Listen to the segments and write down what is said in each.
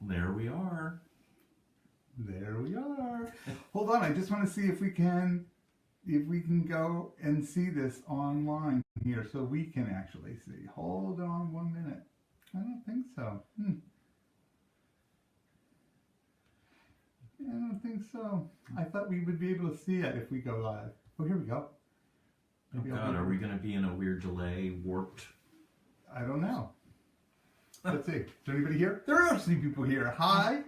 There we are. There we are. Hold on, I just want to see if we can go and see this online here so we can actually see. Hold on 1 minute. I don't think so. I don't think so. I thought we would be able to see it if we go live. Oh, here we go. Maybe God, are we going to be in a weird delay, warped? I don't know. Let's see. Is there anybody here? There are some people here. Hi.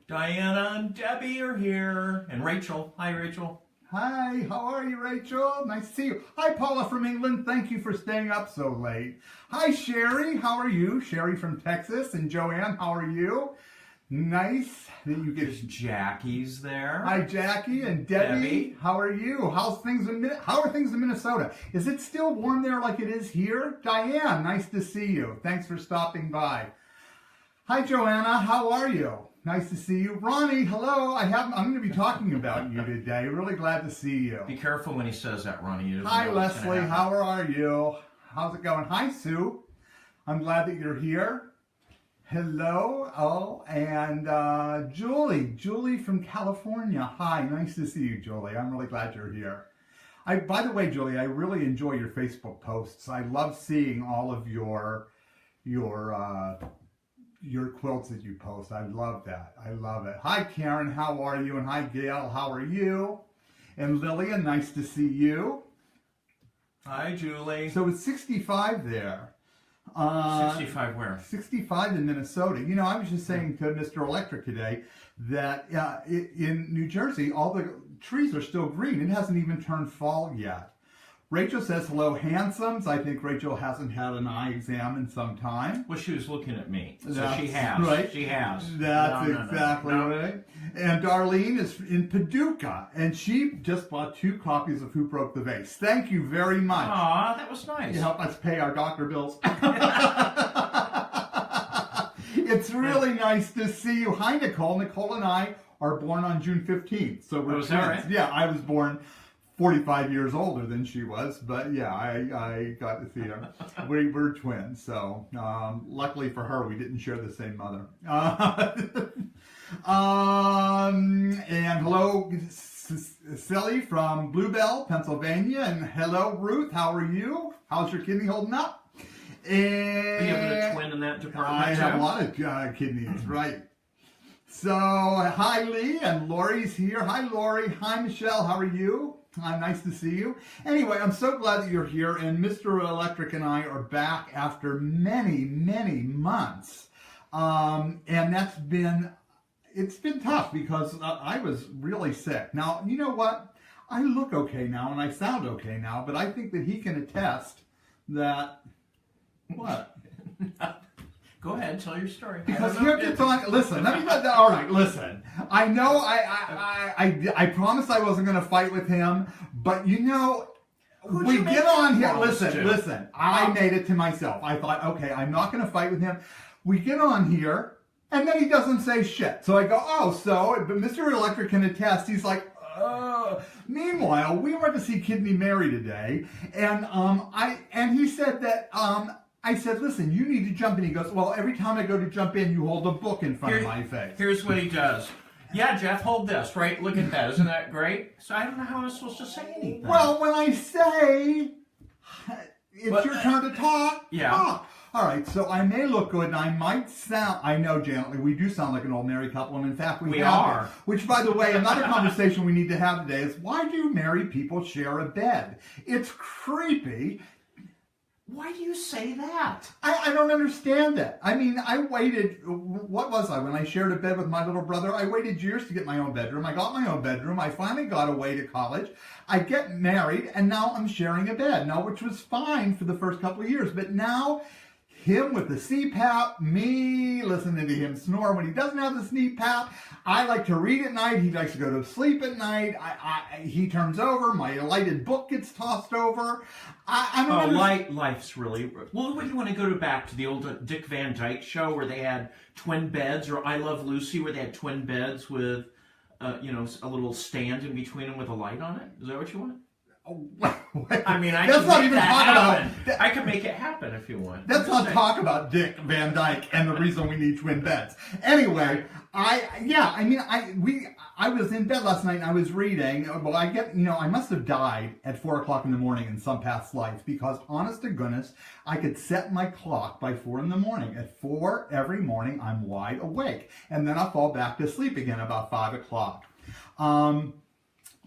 Diana and Debbie are here. And Rachel. Hi, Rachel. Hi. How are you, Rachel? Nice to see you. Hi, Paula from England. Thank you for staying up so late. Hi, Sherry. How are you? Sherry from Texas. And Joanne, how are you? Nice that you get. Jackie's there. Hi, Jackie and Debbie. How are you? How are things in Minnesota? Is it still warm there like it is here? Diane, nice to see you. Thanks for stopping by. Hi, Joanna. How are you? Nice to see you. Ronnie, hello. I'm going to be talking about you today. Really glad to see you. Be careful when he says that, Ronnie. Hi, Leslie. How are you? How's it going? Hi, Sue. I'm glad that you're here. Hello, and Julie from California. Hi, nice to see you, Julie. I'm really glad you're here. By the way, Julie, I really enjoy your Facebook posts. I love seeing all of your quilts that you post. I love that. I love it. Hi, Karen. How are you? And hi, Gail. How are you? And Lillian, nice to see you. Hi, Julie. So it's 65 there. 65 where? 65 in Minnesota. You know, I was just saying to Mr. Electric today that in New Jersey, all the trees are still green. It hasn't even turned fall yet. Rachel says, hello, handsomes. I think Rachel hasn't had an eye exam in some time. Well, she was looking at me. So That's she has. Right. She has. That's exactly right. And Darlene is in Paducah, and she just bought 2 copies of Who Broke the Vase. Thank you very much. Aw, that was nice. You help us pay our doctor bills. It's really nice to see you. Hi, Nicole. Nicole and I are born on June 15th. So we're twins. Right? Yeah, I was born 45 years older than she was, but yeah, I got to see her. We're twins, so luckily for her, we didn't share the same mother. And hello, Silly from Bluebell, Pennsylvania, and hello, Ruth. How are you? How's your kidney holding up? And you have a twin in that department. I have a lot of kidneys, right? So, hi, Lee, and Lori's here. Hi, Lori. Hi, Michelle. How are you? Nice to see you. Anyway, I'm so glad that you're here, and Mr. Electric and I are back after many, many months. And it's been tough because I was really sick. Now, you know what? I look okay now, and I sound okay now, but I think that he can attest that, what? Go ahead, tell your story. Because here gets on. Listen, let me. All right, listen. I know. I promised I wasn't going to fight with him, but you know, we get on here. Listen. I made it to myself. I thought, okay, I'm not going to fight with him. We get on here, and then he doesn't say shit. So I go, oh, so but Mr. Electric can attest. He's like, meanwhile, we went to see Kidney Mary today, and he said that I said, listen, you need to jump in. He goes, well, every time I go to jump in, you hold a book in front of my face. Here's what he does. Yeah, Jeff, hold this, right? Look at that. Isn't that great? So I don't know how I'm supposed to say anything. Well, when I say it's your turn to talk, talk. All right, so I may look good, and I might sound, I know, Janet, we do sound like an old married couple, and in fact, we are. Which, by the way, another conversation we need to have today is, why do married people share a bed? It's creepy. Why do you say that? I don't understand it. I mean, I waited, what was I, when I shared a bed with my little brother? I waited years to get my own bedroom. I got my own bedroom. I finally got away to college. I get married, and now I'm sharing a bed. Now, which was fine for the first couple of years, but now him with the CPAP, me listening to him snore when he doesn't have the CPAP. I like to read at night. He likes to go to sleep at night. He turns over. My lighted book gets tossed over. Life's really... Well, what do you want to go back to the old Dick Van Dyke show where they had twin beds, or I Love Lucy where they had twin beds with, a little stand in between them with a light on it? Is that what you want? I mean, let's not even talk about. I can make it happen if you want. Let's not talk about Dick Van Dyke and the reason we need twin beds. Anyway, I was in bed last night and I was reading. Well, I must have died at 4 o'clock in the morning in some past life because, honest to goodness, I could set my clock by 4 in the morning. At 4 every morning, I'm wide awake, and then I fall back to sleep again about 5 o'clock.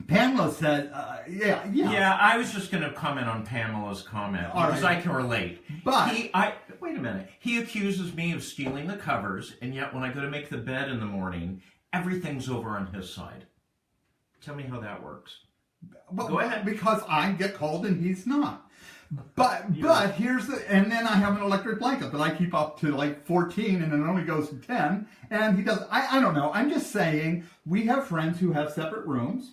Pamela said, Yeah, I was just going to comment on Pamela's comment because I can relate. But wait a minute. He accuses me of stealing the covers, and yet when I go to make the bed in the morning, everything's over on his side. Tell me how that works. Go ahead. Because I get cold and he's not. But here's and then I have an electric blanket that I keep up to like 14 and it only goes to 10. And he does, I don't know. I'm just saying we have friends who have separate rooms.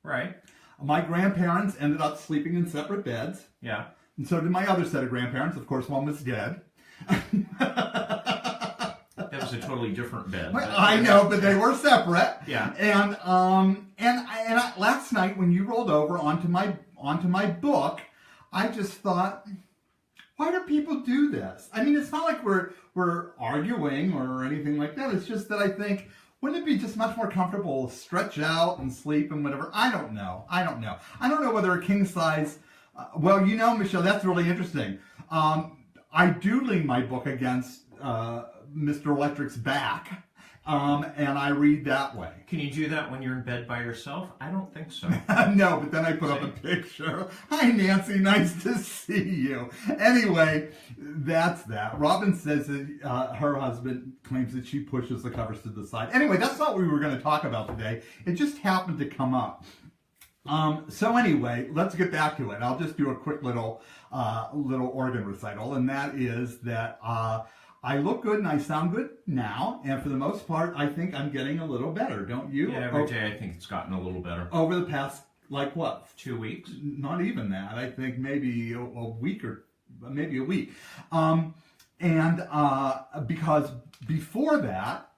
Right. My grandparents ended up sleeping in separate beds. Yeah. And so did my other set of grandparents. Of course, one was dead. That was a totally different bed. I know, but they were separate. Yeah. And last night when you rolled over onto my book, I just thought, why do people do this? I mean, it's not like we're arguing or anything like that. It's just that I think, wouldn't it be just much more comfortable to stretch out and sleep and whatever? I don't know. I don't know whether a king size. Well, Michelle, that's really interesting. I do lean my book against Mr. Electric's back, and I read that way. Can you do that when you're in bed by yourself? I don't think so. No, but then I put up a picture. Hi, Nancy. Nice to see you. Anyway, that's that. Robin says that her husband claims that she pushes the covers to the side. Anyway, that's not what we were going to talk about today. It just happened to come up. So anyway, let's get back to it. I'll just do a quick little organ recital, and that is that I look good and I sound good now, and for the most part, I think I'm getting a little better, don't you? Yeah, every day I think it's gotten a little better. Over the past, 2 weeks? Not even that. I think maybe a week or maybe a week. Because before that,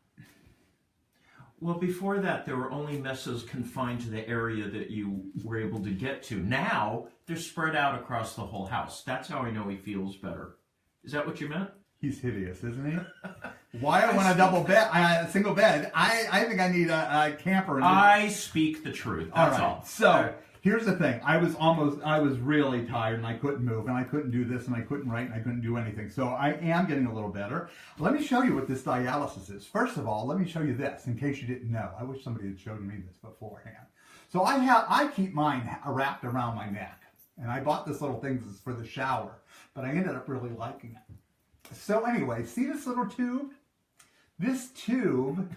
before that, there were only messes confined to the area that you were able to get to. Now, they're spread out across the whole house. That's how I know he feels better. Is that what you meant? He's hideous, isn't he? Why I want a single bed? I think I need a camper. I speak the truth. That's all. So here's the thing. I was really tired and I couldn't move and I couldn't do this and I couldn't write and I couldn't do anything. So I am getting a little better. Let me show you what this dialysis is. First of all, let me show you this in case you didn't know. I wish somebody had showed me this beforehand. So I keep mine wrapped around my neck. And I bought this little thing for the shower, but I ended up really liking it. So anyway, see this little tube? This tube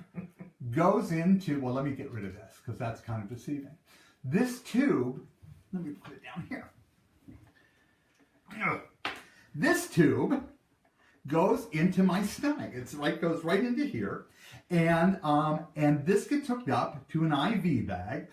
goes into, well, let me get rid of this because that's kind of deceiving. This tube, let me put it down here. This tube goes into my stomach. Goes right into here. And this gets hooked up to an IV bag.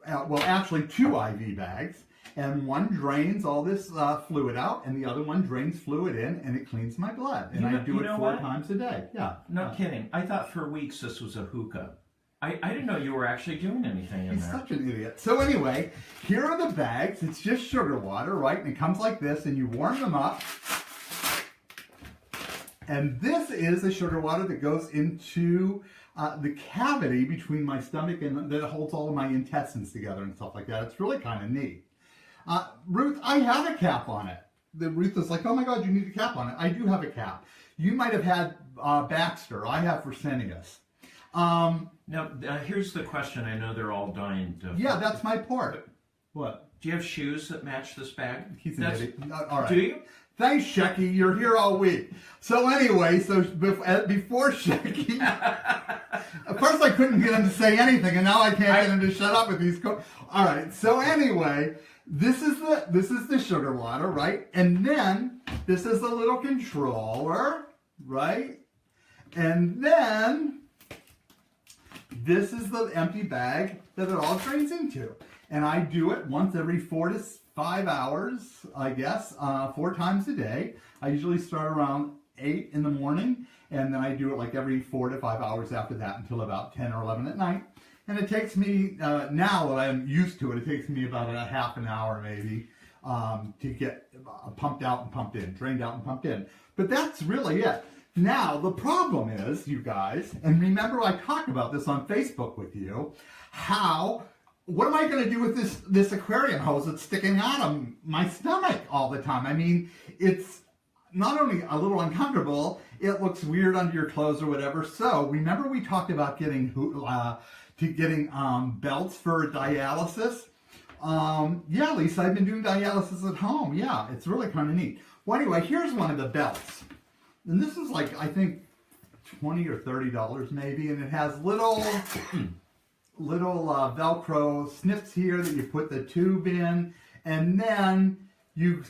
Well, actually 2 IV bags. And one drains all this fluid out, and the other one drains fluid in, and it cleans my blood. And I do it 4 times a day. Yeah. Not kidding. I thought for weeks this was a hookah. I didn't know you were actually doing anything in there. He's such an idiot. So anyway, here are the bags. It's just sugar water, right? And it comes like this, and you warm them up. And this is the sugar water that goes into the cavity between my stomach and that holds all of my intestines together and stuff like that. It's really kind of neat. Ruth, I have a cap on it. Ruth is like, oh my God, you need a cap on it. I do have a cap. You might have had Baxter. I have Fresenius. Now, here's the question. I know they're all dying to... Yeah, that's my part. What? Do you have shoes that match this bag? He's an idiot. All right. Do you? Thanks, Shecky. You're here all week. So anyway, before Shecky... At first I couldn't get him to say anything, and now I can't get him to shut up with these... All right, so anyway... This is the sugar water, right? And then this is the little controller, right? And then this is the empty bag that it all drains into. And I do it once every 4 to 5 hours, I guess, 4 times a day. I usually start around 8 in the morning, and then I do it like every 4 to 5 hours after that until about 10 or 11 at night. And it takes me, now that I'm used to it, it takes me about a half an hour maybe to get pumped out and pumped in, drained out and pumped in. But that's really it. Now, the problem is, you guys, and remember I talked about this on Facebook with you, what am I going to do with this aquarium hose that's sticking out of my stomach all the time? I mean, it's not only a little uncomfortable, it looks weird under your clothes or whatever. So, remember we talked about getting belts for dialysis? Yeah, Lisa, I've been doing dialysis at home. Yeah, it's really kind of neat. Well, anyway, here's one of the belts. And this is like, I think, $20 or $30 maybe. And it has little Velcro snips here that you put the tube in. And then you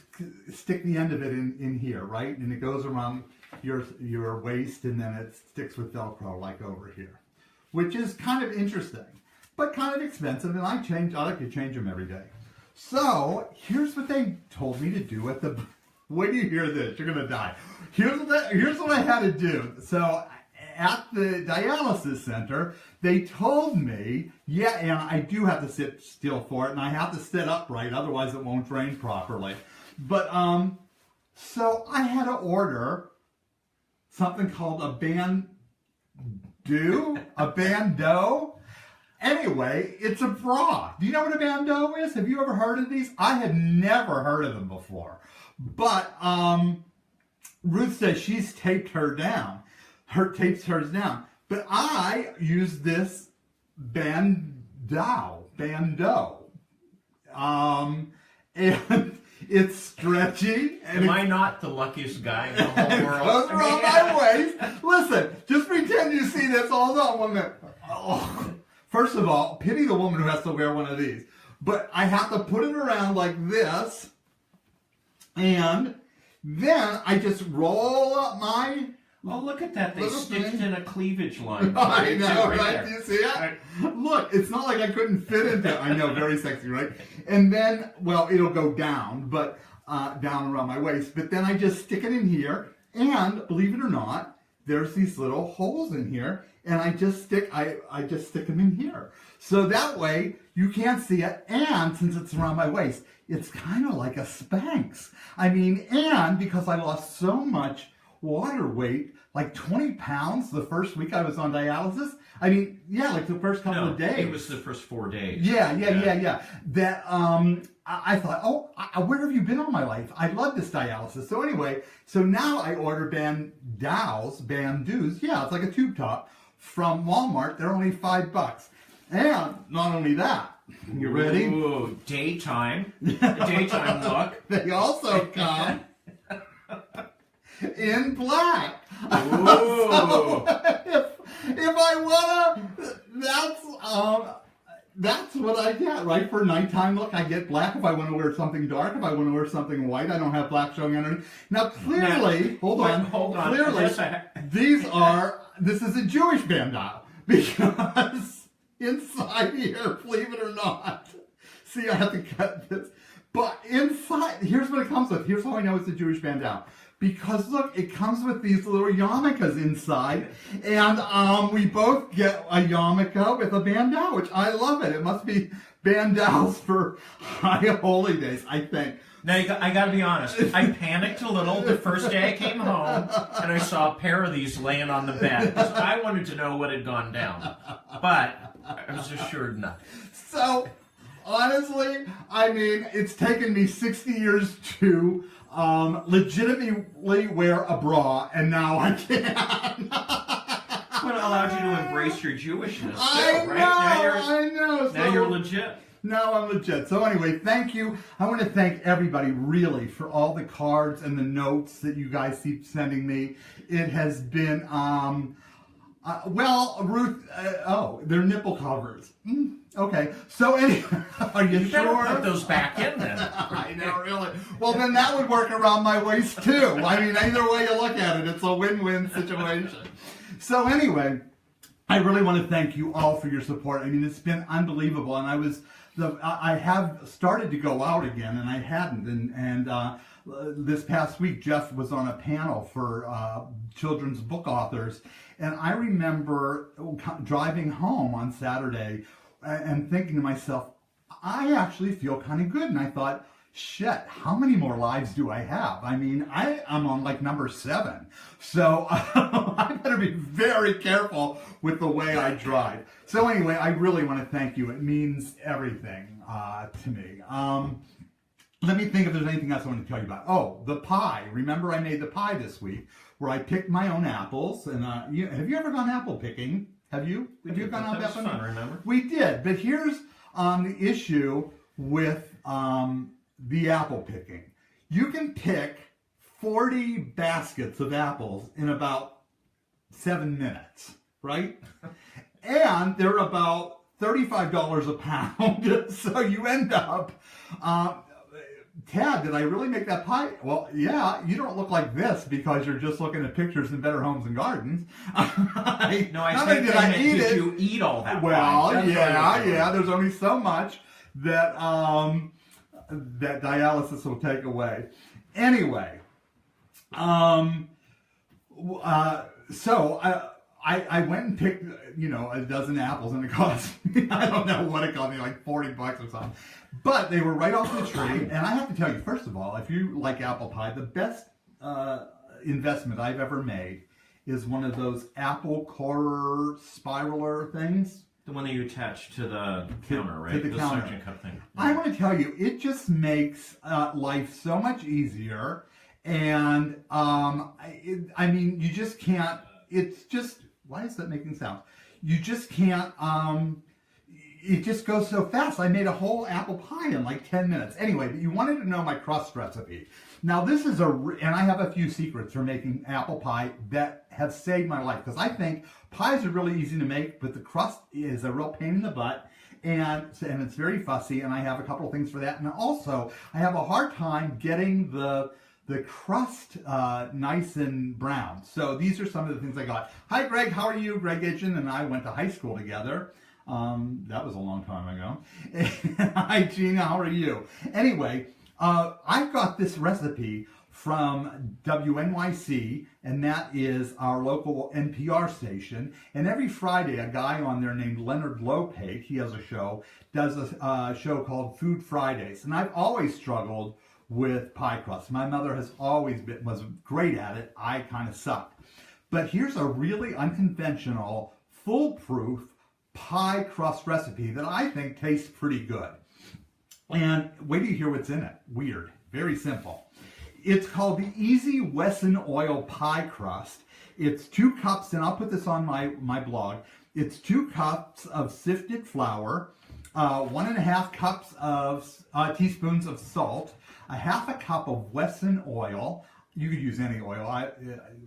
stick the end of it in here, right? And it goes around your waist, and then it sticks with Velcro like over here. Which is kind of interesting, but kind of expensive, and I like to change them every day. So, here's what they told me to do at the... When you hear this, you're going to die. Here's what I had to do. So, at the dialysis center, they told me, yeah, and I do have to sit still for it, and I have to sit upright, otherwise it won't drain properly. But, so I had to order something called a bandeau. Anyway, it's a bra. Do you know what a bandeau is? Have you ever heard of these? I had never heard of them before. But Ruth says she's taped hers down. But I use this bandeau. And it's stretchy. And Am I not the luckiest guy in the whole world? It goes around my waist. Listen, just pretend you see this. Hold on 1 minute. Oh. First of all, pity the woman who has to wear one of these. But I have to put it around like this. And then I just roll up my... Oh, look at that. They stitched in a cleavage line. I know, right? Do you see it? Look, it's not like I couldn't fit into it. I know, very sexy, right? And then, well, it'll go down, but down around my waist. But then I just stick it in here. And, believe it or not, there's these little holes in here. And I just stick them in here. So that way, you can't see it. And since it's around my waist, it's kind of like a Spanx. I mean, and because I lost so much water weight, like 20 pounds the first week I was on dialysis. I mean, yeah, like the first couple of days. It was the first 4 days. Yeah. That, I thought, where have you been all my life? I love this dialysis. So anyway, so now I order bandeaus. Yeah, it's like a tube top from Walmart. They're only $5. And not only that, you ready? Ooh, daytime look. They also come in black. Ooh. So if I wanna, that's what I get, right? For nighttime look, I get black. If I want to wear something dark, if I want to wear something white, I don't have black showing underneath. Now, clearly, hold on. Clearly, this is a Jewish bandeau because inside here, believe it or not, see, I have to cut this. But inside, here's what it comes with. Here's how I know it's a Jewish bandeau. Because look, it comes with these little yarmulkes inside, and we both get a yarmulke with a bandeau, which I love it. It must be bandeaus for high holy days, I think. Now, I got to be honest. I panicked a little the first day I came home, and I saw a pair of these laying on the bed because I wanted to know what had gone down. But I was assured nothing. So, honestly, I mean, it's taken me 60 years to legitimately wear a bra, and now I can. What allowed you to embrace your Jewishness, too, I right? know. Now you're legit. No, I'm legit. So anyway, thank you. I want to thank everybody, really, for all the cards and the notes that you guys keep sending me. It has been, well, Ruth, they're nipple covers. Okay, so anyway, are you sure? Better put those back in then. I know, really. Well, then that would work around my waist too. I mean, either way you look at it, it's a win-win situation. So anyway, I really want to thank you all for your support. I mean, it's been unbelievable, and I have started to go out again, and I hadn't. And this past week, Jeff was on a panel for children's book authors, and I remember driving home on Saturday and thinking to myself, I actually feel kind of good. And I thought, shit, how many more lives do I have? I mean, I'm on like number 7. So I better be very careful with the way I drive. So anyway, I really want to thank you. It means everything to me. Let me think if there's anything else I want to tell you about. Oh, the pie. Remember I made the pie this week where I picked my own apples. And have you ever gone apple picking? Have you? Have you gone apple picking? That was fun, remember? We did. But here's the issue with the apple picking. You can pick 40 baskets of apples in about 7 minutes, right? And they're about $35 a pound. So you end up, Tad, did I really make that pie? Well, yeah, you don't look like this because you're just looking at pictures in Better Homes and Gardens. Did you eat all that pie? Well, yeah, there's only so much that that dialysis will take away. Anyway, so I went and picked, a dozen apples, and it cost me, I don't know what it cost me, like $40 or something. But they were right off the tree, and I have to tell you, first of all, if you like apple pie, the best investment I've ever made is one of those apple core spiraler things. The one that you attach to the counter, right? To the counter. Suction cup thing. I want to tell you, it just makes life so much easier. And, I mean, you just can't, it's just, why is that making sound? You just can't, it just goes so fast. I made a whole apple pie in like 10 minutes. Anyway, but you wanted to know my crust recipe. Now this is and I have a few secrets for making apple pie that have saved my life. Because I think pies are really easy to make, but the crust is a real pain in the butt. And it's very fussy, and I have a couple of things for that. And also, I have a hard time getting the crust nice and brown. So these are some of the things I got. Hi, Greg. How are you? Greg Edgen and I went to high school together. That was a long time ago. Hi, Gina. How are you? Anyway, I got this recipe from WNYC, and that is our local NPR station. And every Friday, a guy on there named Leonard Lopate, he has a show, does a show called Food Fridays. And I've always struggled with pie crust. My mother was great at it. I kind of sucked. But here's a really unconventional, foolproof pie crust recipe that I think tastes pretty good. And wait till you hear what's in it. Weird. Very simple. It's called the Easy Wesson Oil Pie Crust. It's 2 cups, and I'll put this on my blog. It's 2 cups of sifted flour, 1.5 cups of teaspoons of salt, a 1/2 cup of Wesson oil. You could use any oil.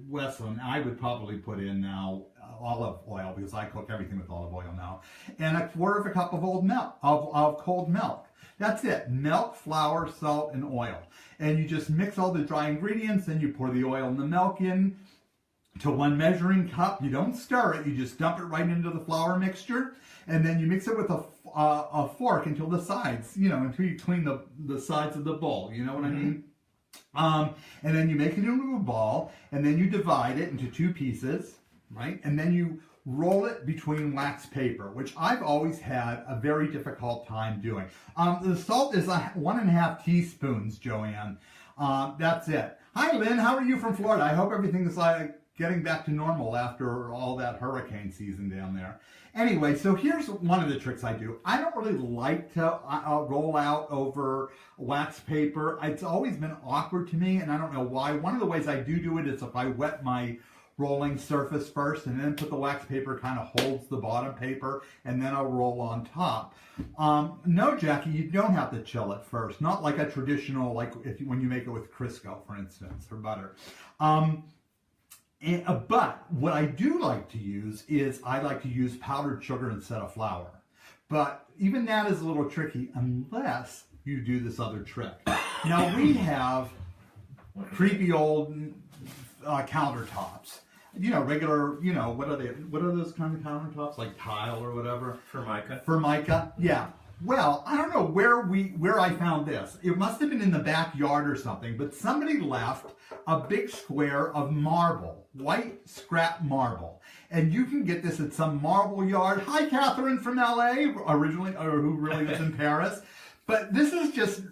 Wesson, I would probably put in now olive oil because I cook everything with olive oil now. And 1/4 cup of cold milk. That's it. Milk, flour, salt, and oil. And you just mix all the dry ingredients, then you pour the oil and the milk in to 1 measuring cup. You don't stir it. You just dump it right into the flour mixture. And then you mix it with a fork until the sides, until you clean the sides of the bowl. You know what I mean? And then you make it into a ball, and then you divide it into 2 pieces, right? And then you roll it between wax paper, which I've always had a very difficult time doing. The salt is 1.5 teaspoons, Joanne. That's it. Hi, Lynn. How are you from Florida? I hope everything's getting back to normal after all that hurricane season down there. Anyway, so here's one of the tricks I do. I don't really like to roll out over wax paper. It's always been awkward to me, and I don't know why. One of the ways I do it is if I wet my rolling surface first and then put the wax paper, kind of holds the bottom paper, and then I'll roll on top. No, Jackie, you don't have to chill it first. Not like a traditional, when you make it with Crisco, for instance, or butter. But what I do like to use is I like to use powdered sugar instead of flour. But even that is a little tricky unless you do this other trick. Now we have creepy old countertops. regular, what are they? What are those kind of countertops, like tile or whatever? Formica. Formica, yeah. Well, I don't know where I found this. It must have been in the backyard or something, but somebody left a big square of marble, white scrap marble. And you can get this at some marble yard. Hi, Catherine from LA, originally, or who really lives in Paris. But this is just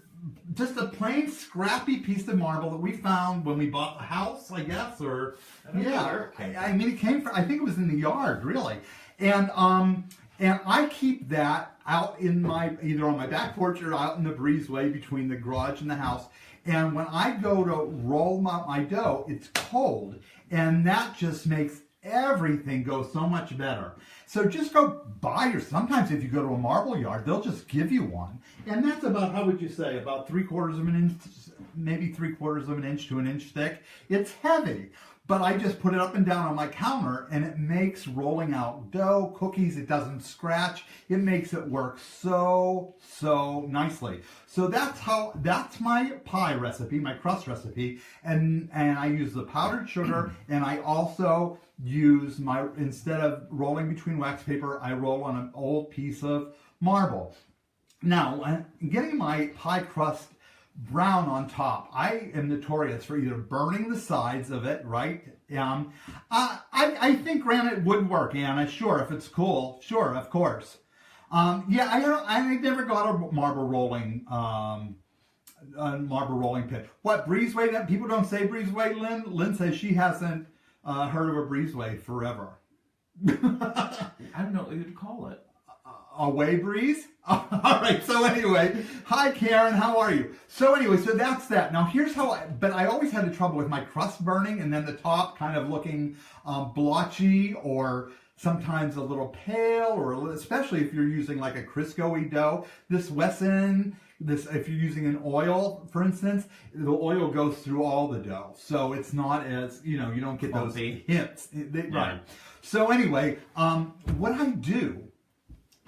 a plain scrappy piece of marble that we found when we bought the house, I guess, or yeah. I mean, it came from, I think it was in the yard, really. And I keep that out in either on my back porch or out in the breezeway between the garage and the house. And when I go to roll my dough, it's cold, and that just makes everything go so much better. So just go buy sometimes if you go to a marble yard, they'll just give you one. And that's about, how would you say, about 3/4 of an inch, maybe 3/4 of an inch to an inch thick. It's heavy, but I just put it up and down on my counter, and it makes rolling out dough, cookies, it doesn't scratch. It makes it work so nicely. So that's my pie recipe, my crust recipe, and I use the powdered sugar, and I also use instead of rolling between wax paper, I roll on an old piece of marble. Now, getting my pie crust brown on top, I am notorious for either burning the sides of it, right? I think granite would work, Anna. Sure, if it's cool. Sure, of course. Yeah, I never got a marble rolling pin. What, breezeway? People don't say breezeway, Lynn? Lynn says she hasn't heard of a breezeway forever. I don't know what you'd call it. A way breeze? All right, so anyway, hi Karen, how are you? So anyway, so that's that. Now here's how but I always had the trouble with my crust burning and then the top kind of looking blotchy or sometimes a little pale, or especially if you're using like a Crisco-y dough. This Wesson, if you're using an oil, for instance, the oil goes through all the dough. So it's not as, you don't get those hints. Right. So anyway, what I do,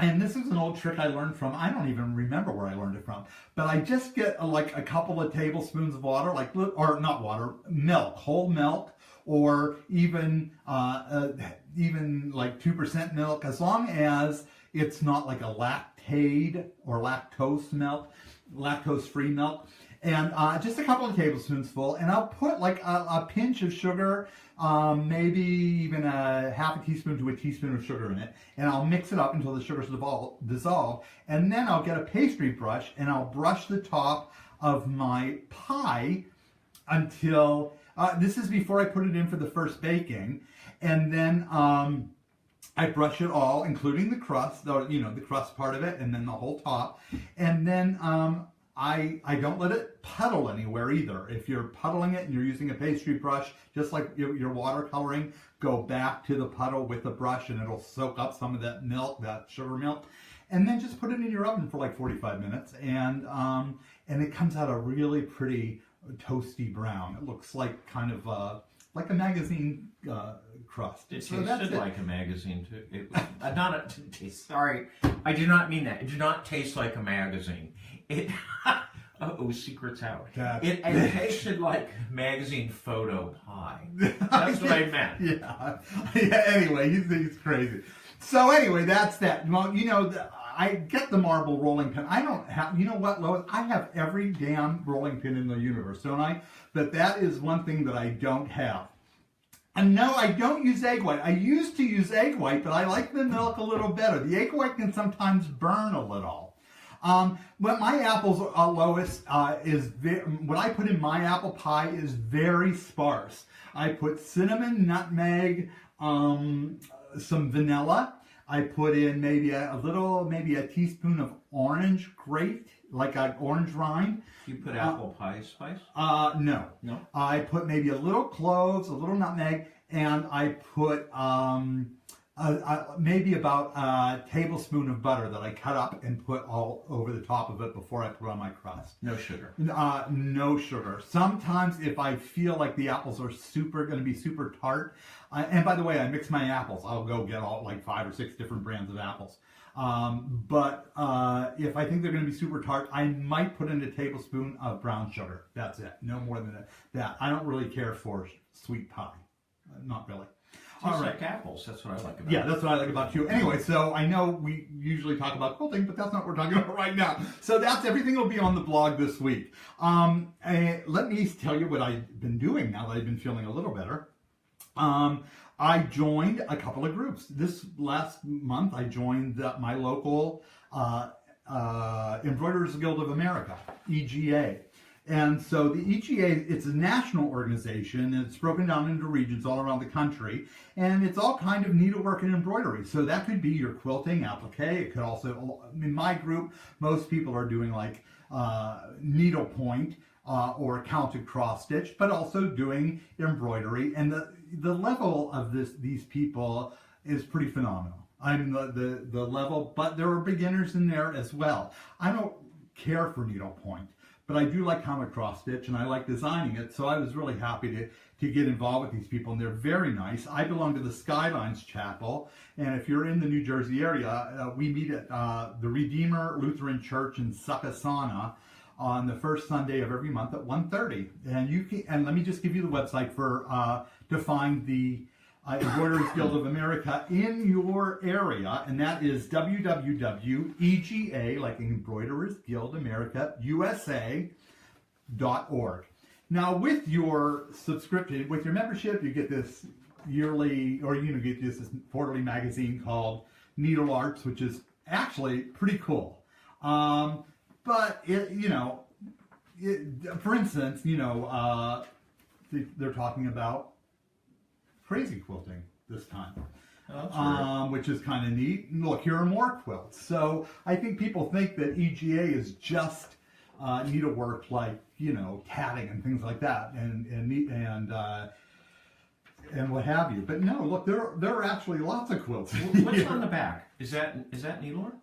and this is an old trick I learned from, I don't even remember where I learned it from, but I just get like a couple of tablespoons of water, or not water, milk, whole milk, or even like 2% milk, as long as it's not like a lactate or lactose-free milk. And just a couple of tablespoons full, and I'll put like a pinch of sugar, maybe even a half a teaspoon to a teaspoon of sugar in it, and I'll mix it up until the sugars dissolve, and then I'll get a pastry brush and I'll brush the top of my pie until, this is before I put it in for the first baking, and then I brush it all, including the crust, the crust part of it, and then the whole top, and then I don't let it puddle anywhere either. If you're puddling it and you're using a pastry brush, just like your watercoloring, go back to the puddle with the brush and it'll soak up some of that milk, that sugar milk. And then just put it in your oven for like 45 minutes. And it comes out a really pretty toasty brown. It looks like kind of like a magazine crust. It tasted like a magazine too. Sorry, I do not mean that. It did not taste like a magazine. It secrets out. It tasted like magazine photo pie. That's what I meant. Yeah. Anyway, he's crazy. So anyway, that's that. Well, I get the marble rolling pin. I don't have, you know what, Lois? I have every damn rolling pin in the universe, don't I? But that is one thing that I don't have. And no, I don't use egg white. I used to use egg white, but I like the milk a little better. The egg white can sometimes burn a little. But my apples, Lois, what I put in my apple pie is very sparse. I put cinnamon, nutmeg, some vanilla. I put in maybe a teaspoon of orange grate, like an orange rind. You put apple pie spice? No. No? I put maybe a little cloves, a little nutmeg, and I put maybe about a tablespoon of butter that I cut up and put all over the top of it before I put on my crust. No sugar. No sugar. Sometimes if I feel like the apples are going to be super tart, and by the way, I mix my apples. I'll go get all like 5 or 6 different brands of apples. But if I think they're going to be super tart, I might put in a tablespoon of brown sugar. That's it. No more than that. I don't really care for sweet pie. Not really. Tastes like apples. That's what I like about it. Yeah, that's what I like about you. Anyway, so I know we usually talk about quilting, but that's not what we're talking about right now. So that's everything will be on the blog this week. Let me tell you what I've been doing now that I've been feeling a little better. I joined a couple of groups. This last month, I joined my local Embroiderers Guild of America, EGA. And so the EGA, it's a national organization, and it's broken down into regions all around the country, and it's all kind of needlework and embroidery. So that could be your quilting, applique. It could also, in my group, most people are doing like needlepoint or counted cross stitch, but also doing embroidery. And the level of these people is pretty phenomenal. I mean, the level, but there are beginners in there as well. I don't care for needlepoint, but I do like counted cross stitch, and I like designing it, so I was really happy to get involved with these people, and they're very nice. I belong to the Skylines Chapel, and if you're in the New Jersey area, we meet at the Redeemer Lutheran Church in Succassana on the first Sunday of every month at 1:30. And let me just give you the website to find the Embroiderers Guild of America in your area, and that is www.ega, like Embroiderers Guild America, USA.org. Now, with your subscription, with your membership, you get this yearly, or get this quarterly magazine called Needle Arts, which is actually pretty cool. But for instance, they're talking about crazy quilting this time, which is kind of neat. Look, here are more quilts. So I think people think that EGA is just needlework, like tatting and things like that, and what have you. But no, look, there are actually lots of quilts. What's on the back? Is that needlework?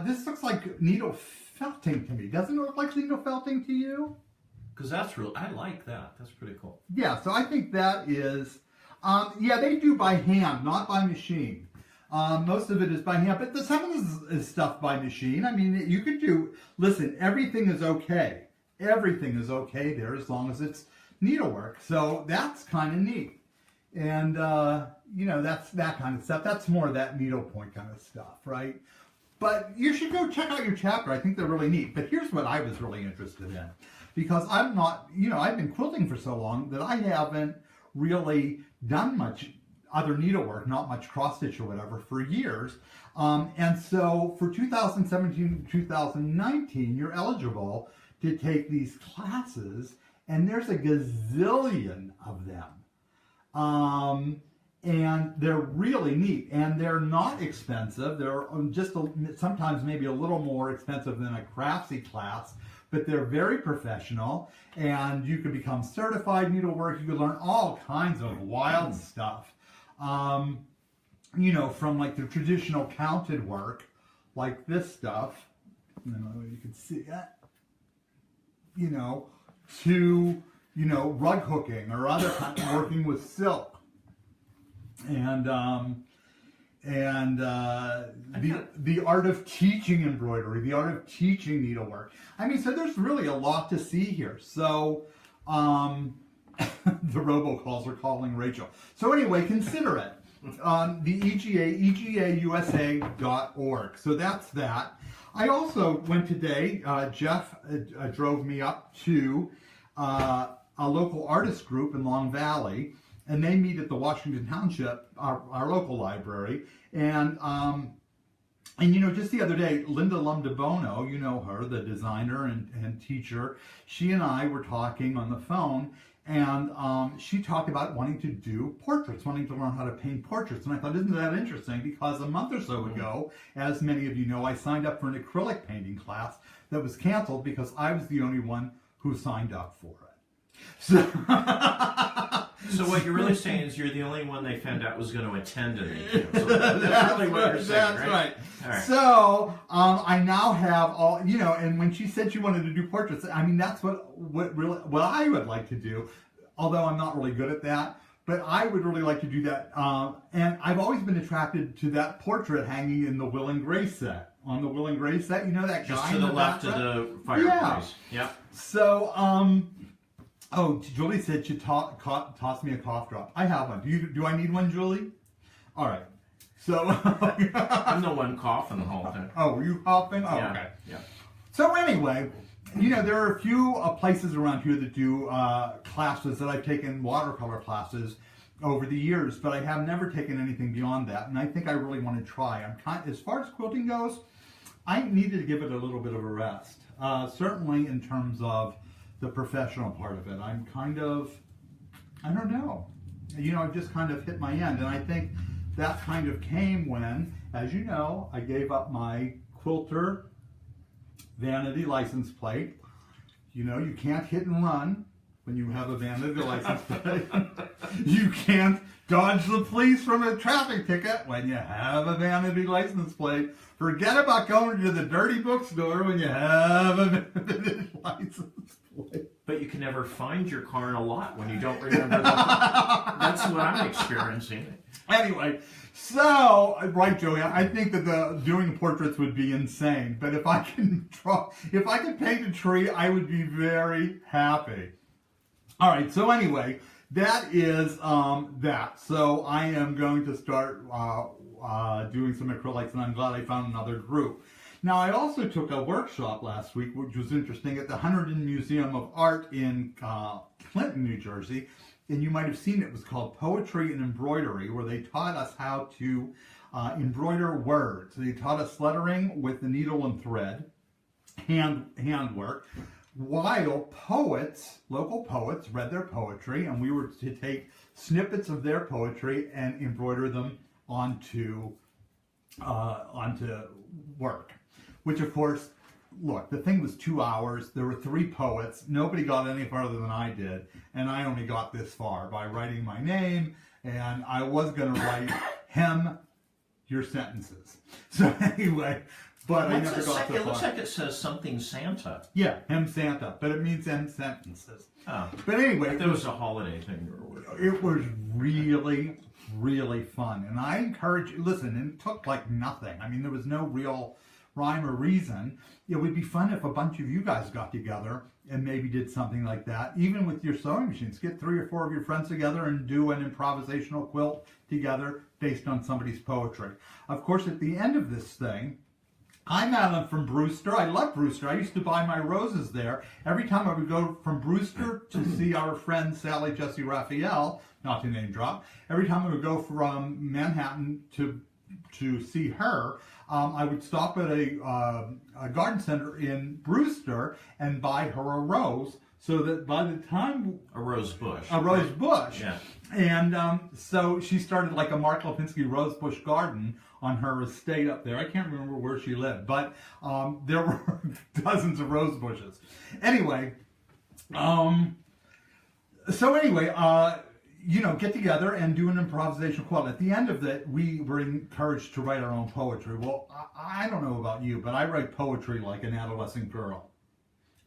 This looks like needle felting to me. Doesn't it look like needle felting to you? Because I like that. That's pretty cool. Yeah, so I think that is. Yeah, they do by hand, not by machine. Most of it is by hand, but some of this is stuff by machine. I mean, you could do, listen, everything is okay. Everything is okay there as long as it's needlework. So that's kind of neat. And, that's that kind of stuff. That's more of that needlepoint kind of stuff, right? But you should go check out your chapter. I think they're really neat. But here's what I was really interested in. Because I'm not, I've been quilting for so long that I haven't really done much other needlework, not much cross stitch or whatever, for years. And so for 2017, 2019, you're eligible to take these classes, and there's a gazillion of them. And they're really neat, and they're not expensive. They're just sometimes maybe a little more expensive than a craftsy class, but they're very professional, and you can become certified needlework. You can learn all kinds of wild stuff. From like the traditional counted work, like this stuff, you can see that, to, rug hooking or other kind of working with silk. And the art of teaching embroidery, the art of teaching needlework. I mean, so there's really a lot to see here. So, the robocalls are calling Rachel. So anyway, consider it. The egausa.org. So that's that. I also went today, Jeff drove me up to a local artist group in Long Valley, and they meet at the Washington Township, our local library. And just the other day, Linda Lumdebono, you know her, the designer and teacher, she and I were talking on the phone, and she talked about wanting to do portraits, wanting to learn how to paint portraits. And I thought, isn't that interesting? Because a month or so ago, as many of you know, I signed up for an acrylic painting class that was canceled because I was the only one who signed up for it. So what you're really saying is you're the only one they found out was going to attend an exam. So that's really what you're saying, right? All right. So I now have all, and when she said she wanted to do portraits, I mean, that's what I would like to do, although I'm not really good at that. But I would really like to do that. And I've always been attracted to that portrait hanging in the Will and Grace set. On the Will and Grace set, that guy just to the left of the fireplace. Yeah. So, Oh, Julie said she tossed me a cough drop. I have one. Do I need one, Julie? All right. So I'm the one coughing the whole time. Oh, were you coughing? Oh, yeah. okay. Yeah. So anyway, there are a few places around here that do classes that I've taken, watercolor classes, over the years, but I have never taken anything beyond that, and I think I really want to try. As far as quilting goes, I needed to give it a little bit of a rest. Certainly in terms of the professional part of it, I'm kind of, I don't know, I've just kind of hit my end, and I think that kind of came when, as you know, I gave up my quilter vanity license plate. You can't hit and run when you have a vanity license plate. You can't dodge the police from a traffic ticket when you have a vanity license plate. Forget about going to the dirty bookstore when you have a vanity license plate. But you can never find your car in a lot when you don't remember the That's what I'm experiencing. Anyway, so, right, Joey, I think that doing portraits would be insane. But if I can paint a tree, I would be very happy. All right, so anyway, that is that. So I am going to start doing some acrylics, and I'm glad I found another group. Now, I also took a workshop last week, which was interesting, at the Hunterdon Museum of Art in Clinton, New Jersey. And you might have seen it was called Poetry and Embroidery, where they taught us how to embroider words. They taught us lettering with the needle and thread, handwork, while local poets, read their poetry, and we were to take snippets of their poetry and embroider them onto work. Which, of course, look, the thing was 2 hours. There were 3 poets. Nobody got any farther than I did, and I only got this far by writing my name, and I was going to write hem your sentences. So anyway, but I never got so far. It looks like it says something Santa. Yeah, hem Santa, but it means hem sentences. Oh. But anyway, there was a holiday thing you were working on. It was really, really fun, and I encourage you. Listen, and it took like nothing. I mean, there was no real rhyme or reason. It would be fun if a bunch of you guys got together and maybe did something like that. Even with your sewing machines, get 3 or 4 of your friends together and do an improvisational quilt together based on somebody's poetry. Of course, at the end of this thing, I'm Alan from Brewster. I love Brewster. I used to buy my roses there. Every time I would go from Brewster to see our friend Sally Jesse Raphael, not to name drop, every time I would go from Manhattan to see her, I would stop at a garden center in Brewster and buy her a rose, so that by the time... A rose bush. A rose bush. Yeah. And so she started like a Mark Lipinski rose bush garden on her estate up there. I can't remember where she lived, but there were dozens of rose bushes. Anyway, get together and do an improvisational quilt. At the end of it, we were encouraged to write our own poetry. Well, I don't know about you, but I write poetry like an adolescent girl.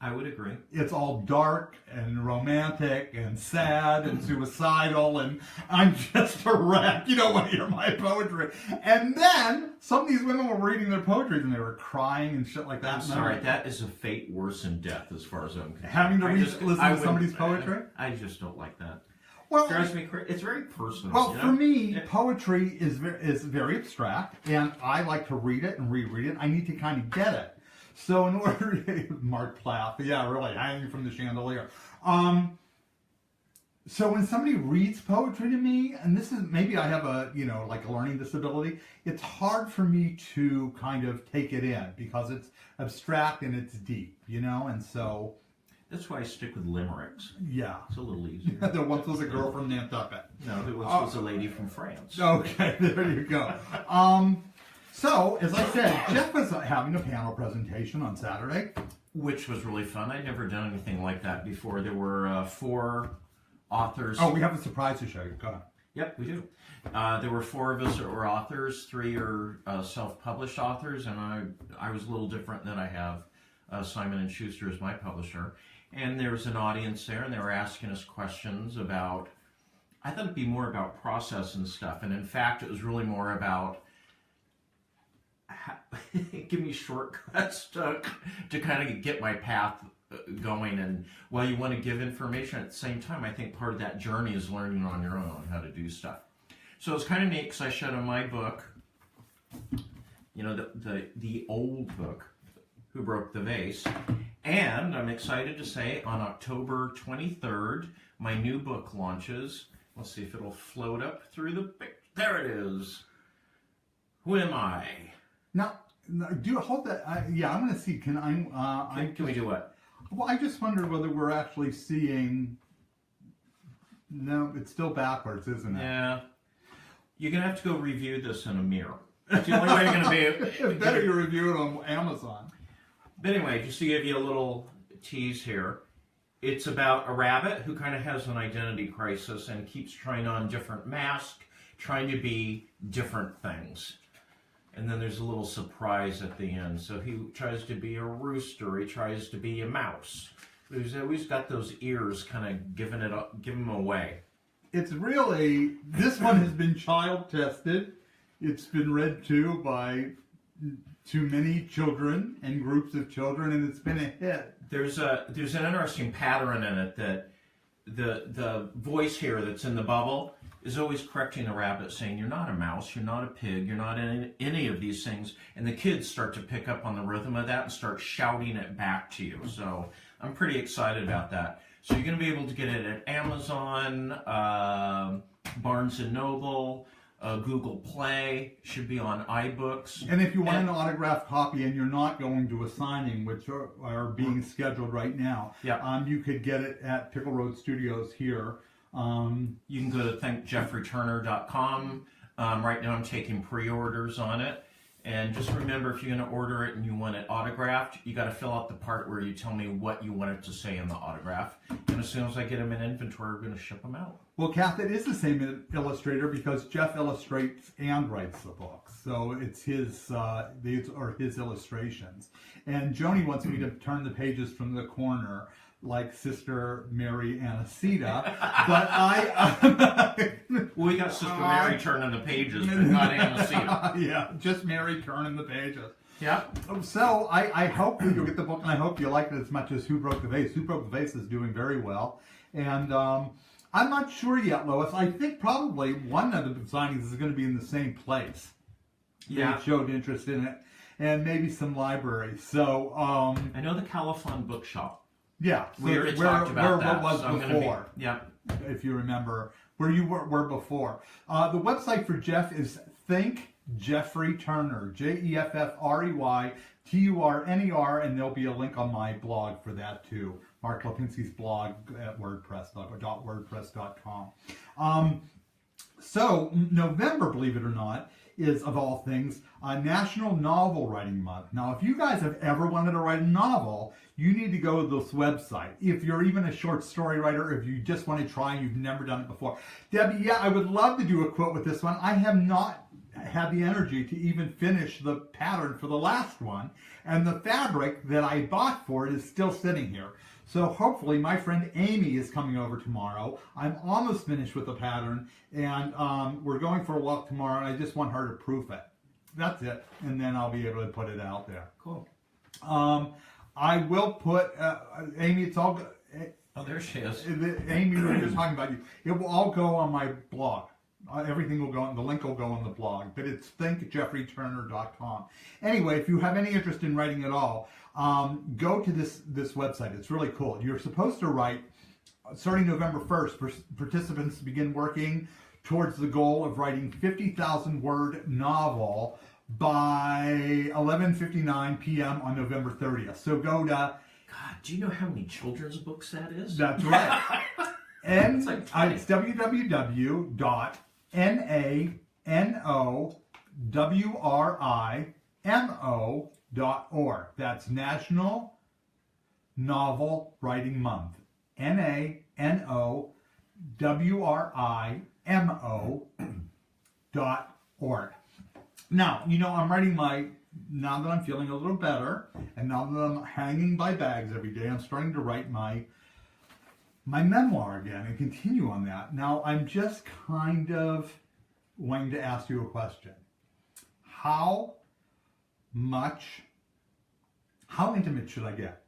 I would agree. It's all dark and romantic and sad and suicidal, and I'm just a wreck. You don't want to hear my poetry. And then some of these women were reading their poetry and they were crying and shit like that. I'm sorry, that is a fate worse than death as far as I'm concerned. Having to listen to somebody's poetry? I just don't like that. Well, drives me crazy. It's very personal. Well, for me, poetry is very abstract, and I like to read it and reread it. I need to kind of get it. So in order, Mark Plath, yeah, really, hanging from the chandelier. So when somebody reads poetry to me, and this is, maybe I have a learning disability, it's hard for me to kind of take it in because it's abstract and it's deep, and so... That's why I stick with limericks. Yeah. It's a little easier. There once was a girl from Nantucket. No, there once was a lady from France. Okay, there you go. So, as I said, Jeff was having a panel presentation on Saturday. Which was really fun. I'd never done anything like that before. There were 4 authors. Oh, we have a surprise to show you. Go ahead. Yep, we do. There were 4 of us that were authors. 3 are self-published authors, and I was a little different than I have Simon & Schuster as my publisher. And there was an audience there, and they were asking us questions about, I thought it'd be more about process and stuff. And in fact, it was really more about, give me shortcuts to kind of get my path going, and while you want to give information at the same time, I think part of that journey is learning on your own how to do stuff. So it's kind of neat because I showed him my book, you know, the old book, Who Broke the Vase, and I'm excited to say on October 23rd, my new book launches. Let's see if it'll float up through the, there it is. Who am I? Now, do you hold that? Yeah, I'm going to see. Can I? Can we do what? Well, I just wondered whether we're actually seeing. No, it's still backwards, isn't it? Yeah. You're going to have to go review this in a mirror. It's the only way you're going to be. It's better you review it on Amazon. But anyway, just to give you a little tease here, it's about a rabbit who kind of has an identity crisis and keeps trying on different masks, trying to be different things. And then there's a little surprise at the end. So he tries to be a rooster, he tries to be a mouse. But he's always got those ears kind of giving him away. It's really, this one has been child tested. It's been read to by too many children and groups of children, and it's been a hit. There's an interesting pattern in it that the voice here that's in the bubble is always correcting the rabbit, saying, you're not a mouse, you're not a pig, you're not any of these things. And the kids start to pick up on the rhythm of that and start shouting it back to you. So I'm pretty excited about that. So you're going to be able to get it at Amazon, Barnes & Noble, Google Play, should be on iBooks. And if you want an autographed copy and you're not going to a signing, which are being scheduled right now, you could get it at Pickle Road Studios here. You can go to thankjeffreyturner.com. Right now I'm taking pre-orders on it. And just remember, if you're going to order it and you want it autographed, you got to fill out the part where you tell me what you want it to say in the autograph. And as soon as I get them in inventory, we're going to ship them out. Well, Kath, it is the same illustrator because Jeff illustrates and writes the books. So it's his, these are his illustrations. And Joni wants me to turn the pages from the corner like Sister Mary Aniceto, but well, we got Sister Mary turning the pages, but not Aniceto. Yeah, just Mary turning the pages. Yeah. So I hope that you'll get the book, and I hope you like it as much as Who Broke the Vase. Who Broke the Vase is doing very well. And I'm not sure yet, Lois. I think probably one of the signings is going to be in the same place. Yeah. They showed interest in it. And maybe some libraries. So I know the Califon Bookshop. Yeah, so we already talked about that. Where was so before? If you remember where you were before. The website for Jeff is Think Jeffrey Turner, JEFFREYTURNER, and there'll be a link on my blog for that too. Mark Lipinski's blog at wordpress.com. So November, believe it or not, is, of all things, National Novel Writing Month. Now, if you guys have ever wanted to write a novel, you need to go to this website. If you're even a short story writer, if you just want to try and you've never done it before. Debbie, yeah, I would love to do a quote with this one. I have not had the energy to even finish the pattern for the last one, and the fabric that I bought for it is still sitting here. So hopefully my friend Amy is coming over tomorrow. I'm almost finished with the pattern, and we're going for a walk tomorrow, and I just want her to proof it. That's it, and then I'll be able to put it out there. Cool. I will put, Amy, it's all good. Oh, there she is. Amy, we were just talking about you. It will all go on my blog. Everything will go on, the link will go on the blog, but it's thinkjeffreyturner.com. Anyway, if you have any interest in writing at all, go to this website. It's really cool. You're supposed to write, starting November 1st, participants begin working towards the goal of writing 50,000 word novel by 11:59 p.m. on November 30th. So go to... God, do you know how many children's books that is? That's right. And it's, like it's www.nanowrimo.org. That's National Novel Writing Month. NANOWRIMO.org. Now, you know, I'm writing now that I'm feeling a little better, and now that I'm hanging by bags every day, I'm starting to write my memoir again and continue on that. Now, I'm just kind of wanting to ask you a question. How intimate should I get?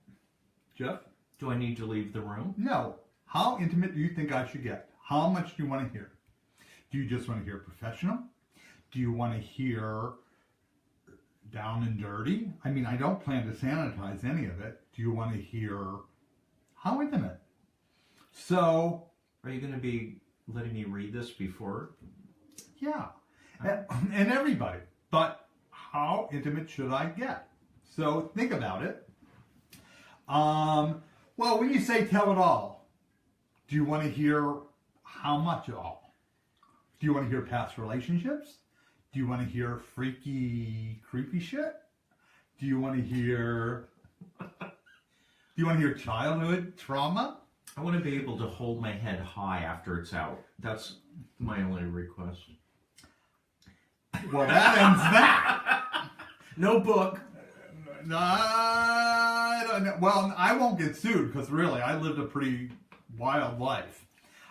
Jeff? Do I need to leave the room? No. How intimate do you think I should get? How much do you want to hear? Do you just want to hear professional? Do you want to hear down and dirty? I mean, I don't plan to sanitize any of it. Do you want to hear how intimate? So... Are you going to be letting me read this before? Yeah. And everybody. But how intimate should I get? So think about it. Well, when you say tell it all, do you want to hear how much all? Do you want to hear past relationships? Do you want to hear freaky, creepy shit? Do you want to hear childhood trauma? I want to be able to hold my head high after it's out. That's my only request. Well, that ends that. No book. I don't know. Well, I won't get sued because really, I lived a pretty wild life.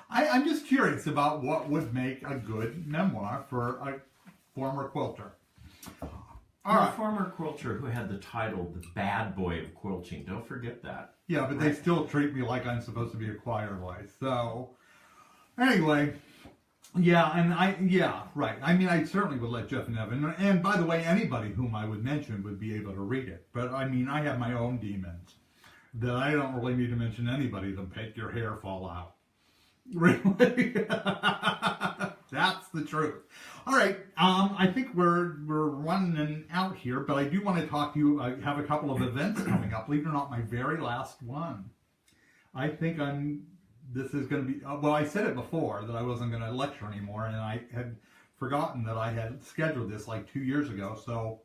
I'm just curious about what would make a good memoir for a former quilter. All right. A former quilter who had the title "The Bad Boy of Quilting." Don't forget that. Yeah, but they still treat me like I'm supposed to be a choir boy. So, anyway, right. I mean, I certainly would let Jeff and Evan, and by the way, anybody whom I would mention would be able to read it. But I mean, I have my own demons that I don't really need to mention anybody to make your hair fall out. Really, that's the truth. All right, I think we're running out here, but I do want to talk to you. I have a couple of events coming up. Believe it or not, my very last one. I think this is going to be, well, I said it before that I wasn't going to lecture anymore, and I had forgotten that I had scheduled this like 2 years ago. So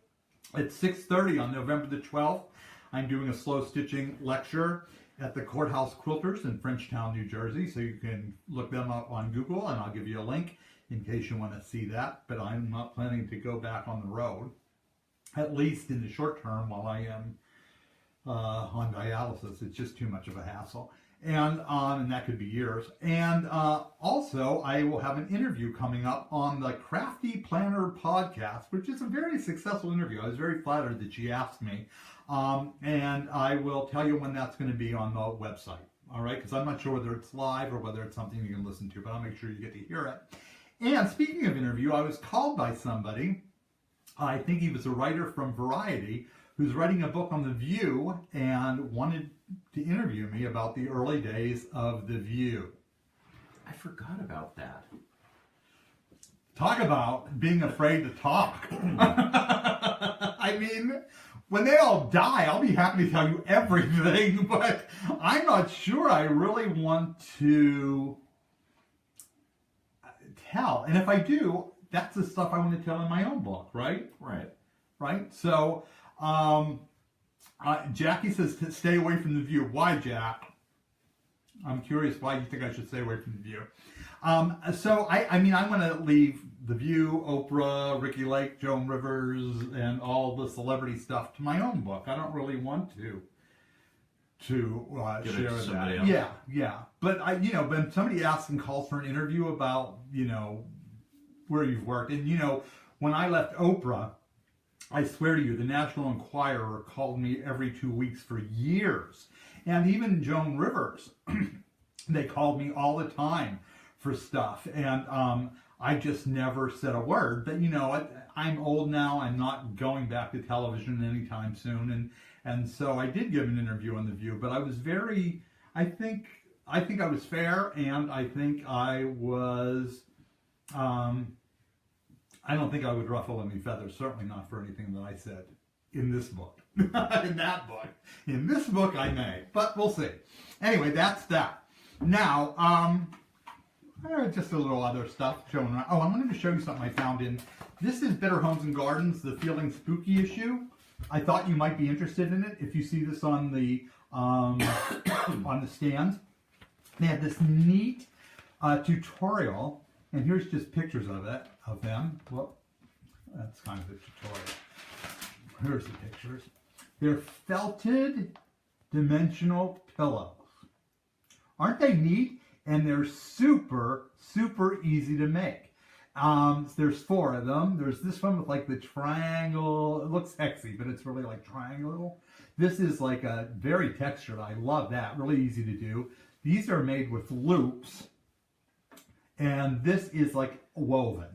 at 6:30 on November the 12th, I'm doing a slow stitching lecture at the Courthouse Quilters in Frenchtown, New Jersey. So you can look them up on Google, and I'll give you a link in case you want to see that. But I'm not planning to go back on the road, at least in the short term while I am on dialysis. It's just too much of a hassle. And that could be years. And also, I will have an interview coming up on the Crafty Planner podcast, which is a very successful interview. I was very flattered that she asked me. And I will tell you when that's going to be on the website. All right? Because I'm not sure whether it's live or whether it's something you can listen to, but I'll make sure you get to hear it. And speaking of interview, I was called by somebody, I think he was a writer from Variety, who's writing a book on The View and wanted to interview me about the early days of The View. I forgot about that. Talk about being afraid to talk. I mean, when they all die, I'll be happy to tell you everything, but I'm not sure I really want to tell. And if I do, that's the stuff I want to tell in my own book, right? Right? So, Jackie says to stay away from The View. Why, Jack? I'm curious why you think I should stay away from The View. So, I mean, I'm going to leave The View, Oprah, Ricky Lake, Joan Rivers, and all the celebrity stuff to my own book. I don't really want to share that. Else. Yeah. But when somebody asks and calls for an interview about, where you've worked, and when I left Oprah, I swear to you, the National Enquirer called me every 2 weeks for years. And even Joan Rivers, they called me all the time for stuff. And I just never said a word. But, I'm old now. I'm not going back to television anytime soon. And so I did give an interview on The View. But I was I think I was fair. And I think I was... I don't think I would ruffle any feathers, certainly not for anything that I said in this book. In that book. In this book I may, but we'll see. Anyway, that's that. Now, just a little other stuff showing around. Oh, I wanted to show you something I found in, this is Better Homes and Gardens, the Feeling Spooky issue. I thought you might be interested in it if you see this on the on the stands. They have this neat tutorial. And here's just pictures of them. Well, that's kind of the tutorial. Here's the pictures. They're felted dimensional pillows. Aren't they neat? And they're super, super easy to make. There's 4 of them. There's this one with like the triangle. It looks sexy, but it's really like triangle. This is like a very textured. I love that. Really easy to do. These are made with loops. And this is like woven.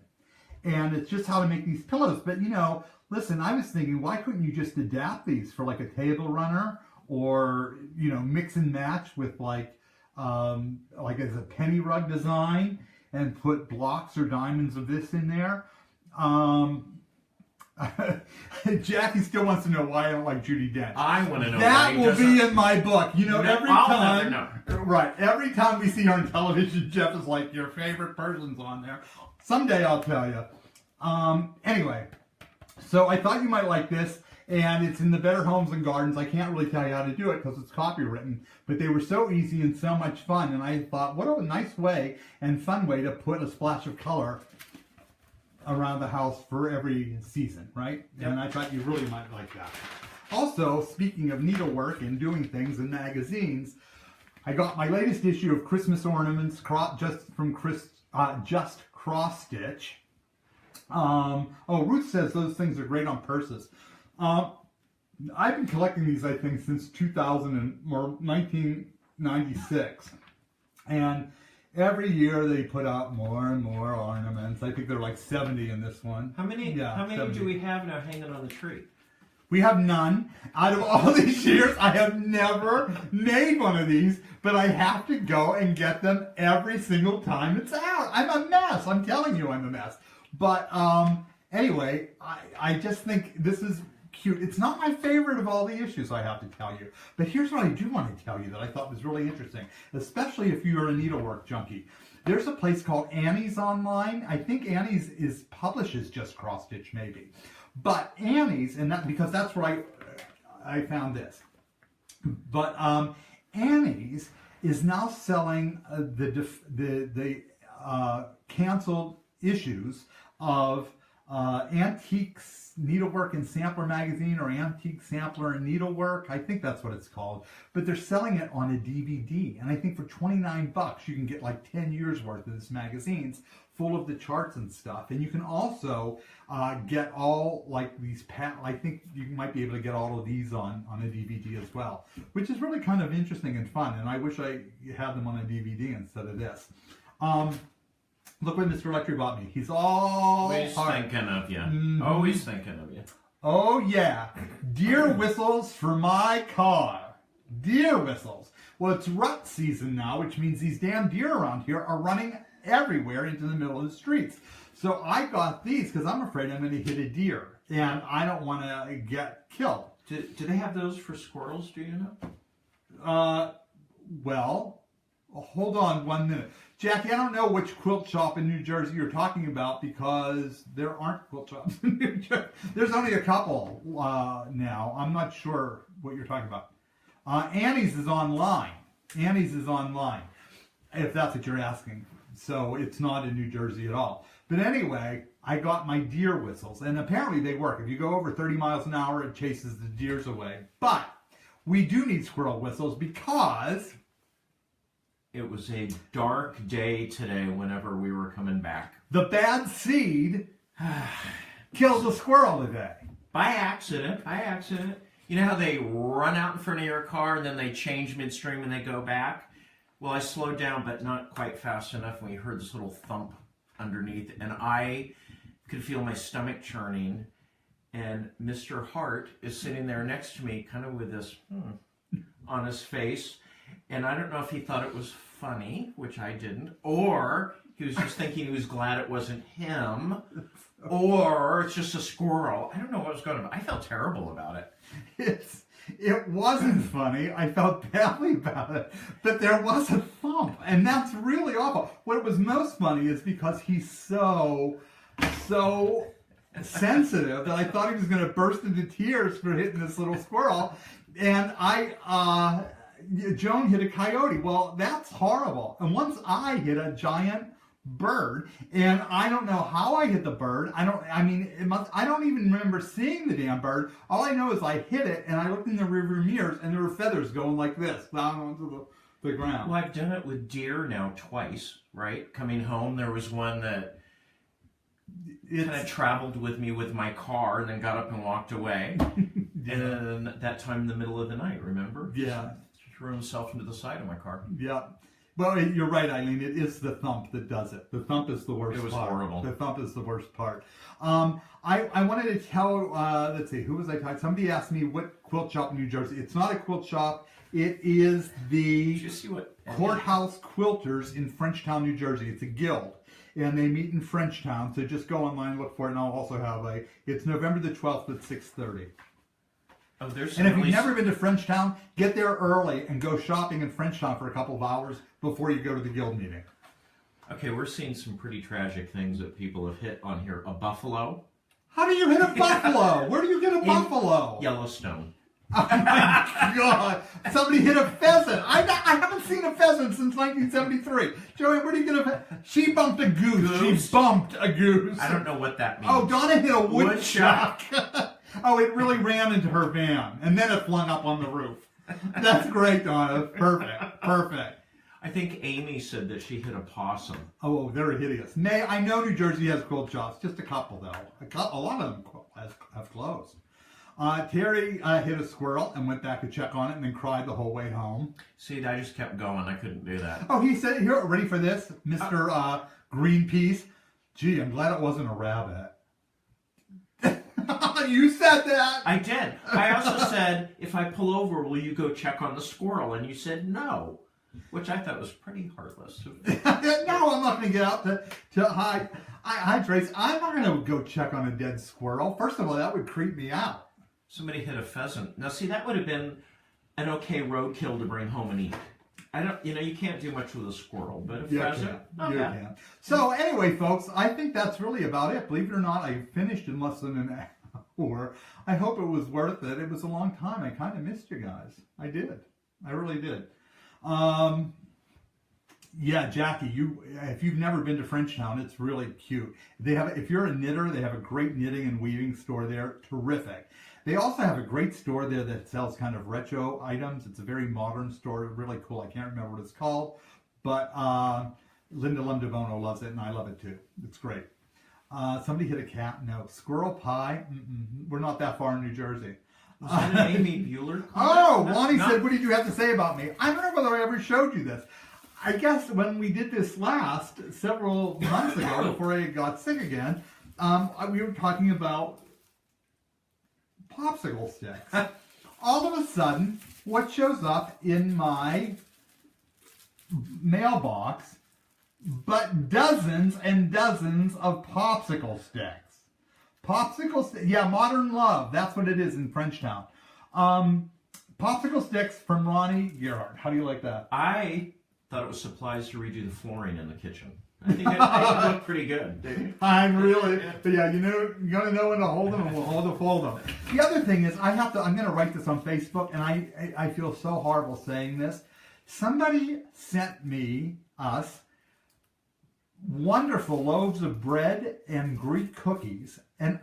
And it's just how to make these pillows. But you know, listen, I was thinking, why couldn't you just adapt these for like a table runner? Or, you know, mix and match with like as a penny rug design and put blocks or diamonds of this in there. Jackie still wants to know why I don't like Judi Dench. I want to know that why will be in my book. You know, every time, right? Every time we see her on television, Jeff is like, your favorite person's on there. Someday I'll tell you. Anyway, so I thought you might like this, and it's in the Better Homes and Gardens. I can't really tell you how to do it because it's copywritten, but they were so easy and so much fun, and I thought, what a nice way and fun way to put a splash of color around the house for every season, right? Yep. And I thought you really might like that. Also, speaking of needlework and doing things in magazines, I got my latest issue of Christmas ornaments just cross stitch. Oh, Ruth says those things are great on purses. I've been collecting these, I think, since 1996, and every year they put out more and more ornaments. I think there are like 70 in this one. How many? Yeah, how many 70. Do we have now hanging on the tree? We have none. Out of all these years, I have never made one of these, but I have to go and get them every single time it's out. I'm a mess. I'm telling you, I'm a mess. But anyway, I just think this is cute. It's not my favorite of all the issues, I have to tell you. But here's what I do want to tell you that I thought was really interesting, especially if you're a needlework junkie. There's a place called Annie's online. I think Annie's publishes just cross stitch, maybe. But Annie's, and that because that's where I found this. But Annie's is now selling the canceled issues of Antiques Needlework and Sampler magazine, or Antique Sampler and Needlework. I think that's what it's called. But they're selling it on a DVD, and I think for $29 you can get like 10 years worth of this magazines full of the charts and stuff. And you can also get all like these I think you might be able to get all of these on a DVD as well, which is really kind of interesting and fun. And I wish I had them on a DVD instead of this. Look what Mr. Electric bought me. He's always thinking of you. Mm-hmm. Always thinking of you. Oh, yeah. Deer whistles for my car. Deer whistles. Well, it's rut season now, which means these damn deer around here are running everywhere into the middle of the streets. So I got these because I'm afraid I'm going to hit a deer, and I don't want to get killed. Do they have those for squirrels, do you know? Well, hold on 1 minute. Jackie, I don't know which quilt shop in New Jersey you're talking about because there aren't quilt shops in New Jersey. There's only a couple now. I'm not sure what you're talking about. Annie's is online. Annie's is online, if that's what you're asking. So it's not in New Jersey at all. But anyway, I got my deer whistles, and apparently they work. If you go over 30 miles an hour, it chases the deers away. But we do need squirrel whistles because it was a dark day today whenever we were coming back. The bad seed kills a squirrel today. By accident. By accident. You know how they run out in front of your car and then they change midstream and they go back? Well, I slowed down, but not quite fast enough, and we heard this little thump underneath, and I could feel my stomach churning, and Mr. Hart is sitting there next to me, kind of with this on his face, and I don't know if he thought it was funny, which I didn't, or he was just thinking he was glad it wasn't him, or it's just a squirrel. I don't know what was going on. I felt terrible about it. It wasn't funny. I felt badly about it. But there was a thump, and that's really awful. What was most funny is because he's so sensitive that I thought he was going to burst into tears for hitting this little squirrel. And Joan hit a coyote. Well, that's horrible. And once I hit a giant bird, and I don't know how I hit the bird. I don't even remember seeing the damn bird. All I know is I hit it, and I looked in the rearview mirrors, and there were feathers going like this down onto the ground. Well, I've done it with deer now twice, right? Coming home, there was one that kind of traveled with me with my car and then got up and walked away. And then that time in the middle of the night, remember? Yeah. He threw himself into the side of my car. Yeah. Well, you're right, Eileen. It is the thump that does it. The thump is the worst part. It was horrible. The thump is the worst part. I wanted to tell, let's see, who was I talking? Somebody asked me what quilt shop in New Jersey. It's not a quilt shop. It is the Did you see what Courthouse Quilters in Frenchtown, New Jersey. It's a guild. And they meet in Frenchtown. So just go online and look for it. And I'll also have it's November the 12th at 6:30. Oh, there's and if you've never been to Frenchtown, get there early and go shopping in Frenchtown for a couple of hours before you go to the guild meeting. Okay, we're seeing some pretty tragic things that people have hit on here. A buffalo. How do you hit a buffalo? Where do you get a buffalo? Yellowstone. Oh my God! Somebody hit a pheasant. I haven't seen a pheasant since 1973. Joey, where do you get a pheasant? She bumped a goose. She bumped a goose. I don't know what that means. Oh, Donna hit a woodchuck. Oh, it really ran into her van, and then it flung up on the roof. That's great, Donna. Perfect. Perfect. I think Amy said that she hit a possum. Oh, they're hideous. May, I know New Jersey has quilt shops. Just a couple, though. A lot of them have closed. Terry hit a squirrel and went back to check on it and then cried the whole way home. See, I just kept going. I couldn't do that. Oh, he said, here, ready for this? Mr. Greenpeace. Gee, I'm glad it wasn't a rabbit. You said that. I did. I also said, if I pull over, will you go check on the squirrel? And you said no, which I thought was pretty heartless. No, I'm not going to get out to hide. Hi, Trace. I'm not going to go check on a dead squirrel. First of all, that would creep me out. Somebody hit a pheasant. Now, see, that would have been an okay roadkill to bring home and eat. I don't, you can't do much with a squirrel, but a pheasant, you can. So anyway, folks, I think that's really about it. Believe it or not, I finished in less than an hour. I hope it was worth it. It was a long time. I kind of missed you guys. I did. I really did. Yeah, Jackie, if you've never been to Frenchtown, it's really cute. They have, if you're a knitter, they have a great knitting and weaving store there. Terrific. They also have a great store there that sells kind of retro items. It's a very modern store, really cool. I can't remember what it's called, but Linda Lumdevono loves it, and I love it too. It's great. Somebody hit a cat. No. Squirrel pie. We're not that far in New Jersey. Was that an Amy Bueller? Oh, Lonnie said, what did you have to say about me? I don't know whether I ever showed you this. I guess when we did this last, several months ago, before I got sick again, we were talking about popsicle sticks. All of a sudden, what shows up in my mailbox but dozens and dozens of popsicle sticks. Yeah, Modern Love. That's what it is in Frenchtown. Popsicle sticks from Ronnie Gerhardt. How do you like that? I thought it was supplies to redo the flooring in the kitchen. I think it looked pretty good. I'm really, but yeah, you gotta know when to hold them and we'll hold to fold them. The other thing is, I'm gonna write this on Facebook, and I feel so horrible saying this. Somebody sent us wonderful loaves of bread and Greek cookies, and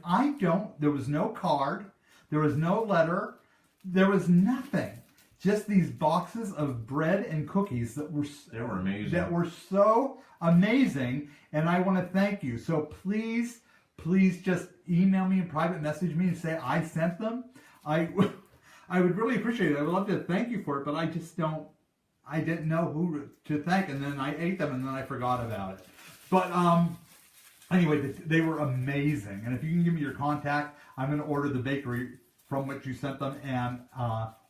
there was no card, there was no letter, there was nothing. Just these boxes of bread and cookies that were amazing. That were so amazing, and I want to thank you. So please just email me and private message me and say I sent them. I would really appreciate it. I would love to thank you for it, but I didn't know who to thank, and then I ate them and then I forgot about it. But anyway, they were amazing, and if you can give me your contact, I'm going to order the bakery from which you sent them and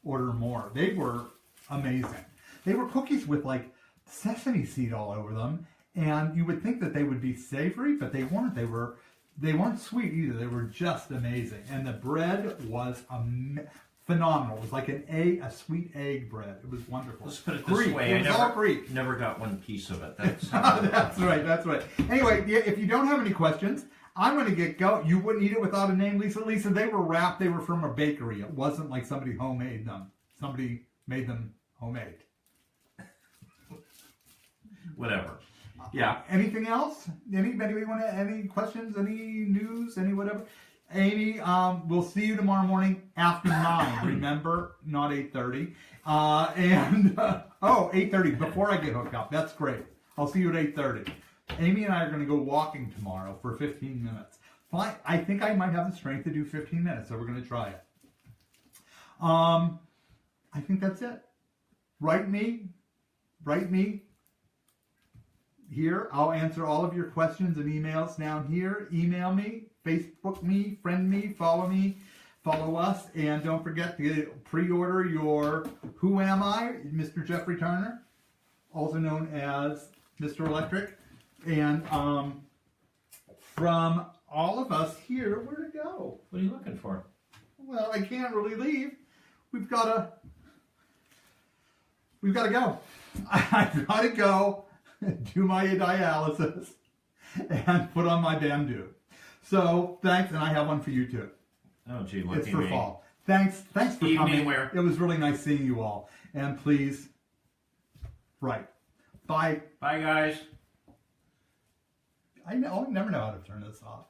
order more. They were amazing. They were cookies with like sesame seed all over them, and you would think that they would be savory, but they weren't. They weren't sweet either. They were just amazing, and the bread was phenomenal. It was like a sweet egg bread. It was wonderful. Let's put it this way. I never got one piece of it. That's that's right. Anyway, if you don't have any questions, I'm going to get going. You wouldn't eat it without a name, Lisa. Lisa, they were wrapped. They were from a bakery. It wasn't like somebody homemade them. Somebody made them homemade. Whatever. Yeah. Anything else? Anybody want any questions? Any news? Any whatever? Amy, we'll see you tomorrow morning after 9. Remember, not 8:30. 8:30 before I get hooked up. That's great. I'll see you at 8:30. Amy and I are going to go walking tomorrow for 15 minutes. Fine. I think I might have the strength to do 15 minutes, so we're going to try it. I think that's it. Write me here. I'll answer all of your questions and emails down here. Email me, Facebook me, friend me, follow us, and don't forget to pre-order your Who Am I, Mr. Jeffrey Turner, also known as Mr. Electric. And from all of us here, where to go? What are you looking for? Well, I can't really leave. We've got to go. I've got to go do my dialysis and put on my bandeau. So thanks, and I have one for you too. Oh, gee, lucky it's for me. fall. Thanks for coming. Wear. It was really nice seeing you all. And please, right. Bye. Bye, guys. I never know how to turn this off.